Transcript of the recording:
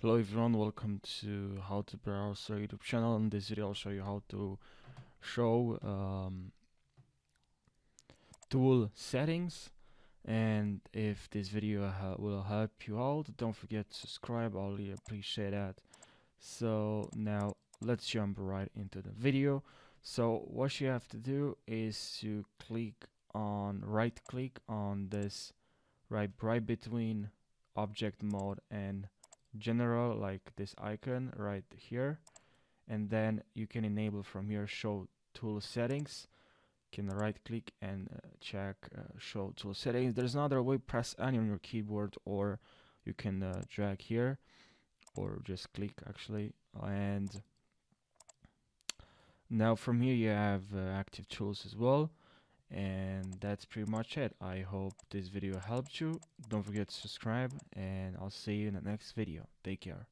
Hello everyone, welcome to How to Browse our YouTube channel. In this video I'll show you how to show tool settings, and if this video will help you out, don't forget to subscribe. I'll really appreciate that. So now let's jump right into the video. So what you have to do is to right click on this right between object mode and general, like this icon right here, and then you can enable from here show tool settings. You can right click and check show tool settings. There's another way: press any on your keyboard, or you can drag here or just click actually. And now from here you have active tools as well, and that's pretty much it. I hope this video helped you. Don't forget to subscribe, and I'll see you in the next video. Take care.